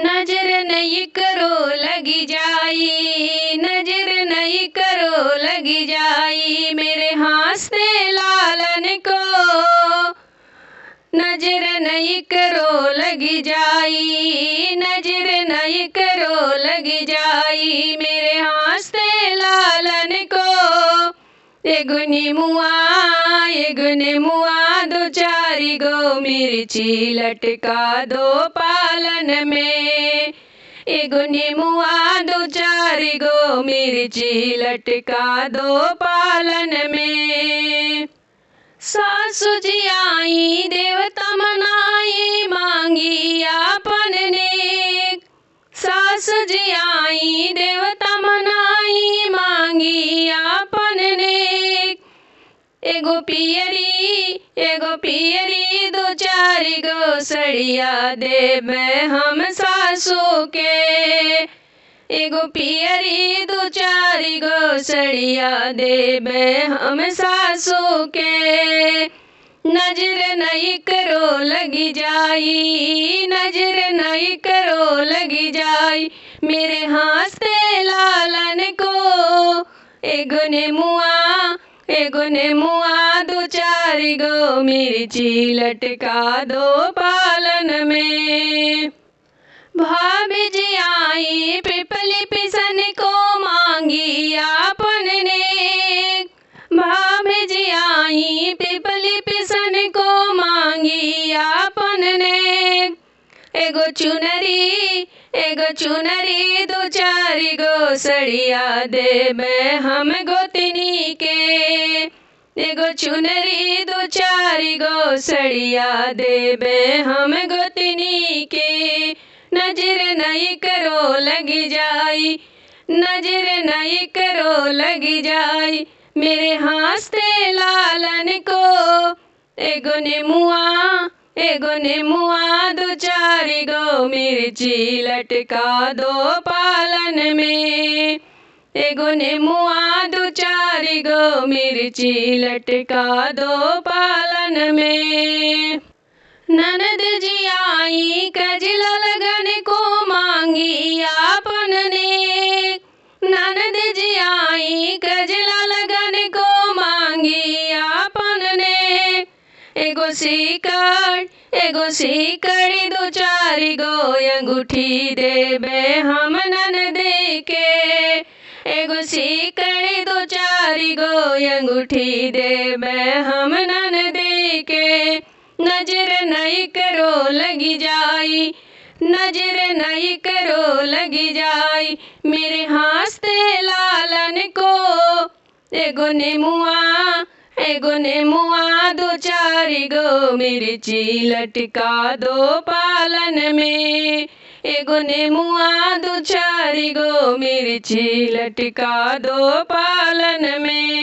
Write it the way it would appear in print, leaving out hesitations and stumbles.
नजर नहीं करो लगी जाई, नजर नहीं करो लगी जाई मेरे हंसते लालन को। नजर नहीं करो लगी जाई, नजर नहीं करो लगी जाई मेरे हंसते लालन को। एगो नेमुआ दो चारी गो मिर्ची लटका दो पालन में। एगो नेमुआ दो चारी गो मिर्ची लटका दो पालन में। सासु जी आई देवता मनाई मांगी आपन नेक। सासु जी आई देवता मनाई मांगी आपन नेक। एगो पियरी दो चारी गो सड़िया देबे हम सासू के। एगो पियरी दो चारी गो सड़िया देबे हम सासू के। नजर नहीं करो लगी जाई, नजर नहीं करो लगी जाई मेरे हंसते लालन को। एगो नेमुआ दो चारी गो मिर्ची लटका दो पालन में। भाभी जी आई पिपली पिसन को मांगी आपन नेक। भाभी जी आई पिपली पिसन को मांगी आपन नेक। एगो चुनरी दो चारी गो सड़िया देबे हम गोतनी के। एगो चुनरी दो चारी गो सड़िया देबे हम गोतनी के। नजर नहीं करो लगी जाई, नजर नहीं करो लगी जाई मेरे हंसते लालन को। एगो नेमुआ दो चारी गो मिर्ची लटका दो पालन में। एगो नेमुआ दो चारी गो मिर्ची लटका दो पालन में। ननद जी आई कजला लगन को मांगी आपन नेक। ननद जी आई कजला लगन को मांगी आपन नेक। एगो सीकड़ दो चारी गो अंगूठी देबे हम ननदे के। एगो सीकड़ दो चारी गो अंगूठी देबे हम ननदे के। नजर नहीं करो लगी जाई, नजर नहीं करो लगी जाई मेरे हंसते लालन को। एगो नेमुआ दो चारी गो मिर्ची लटका दो पालन में। एगो नेमुआ दो चारी गो मिर्ची लटका दो पालन में।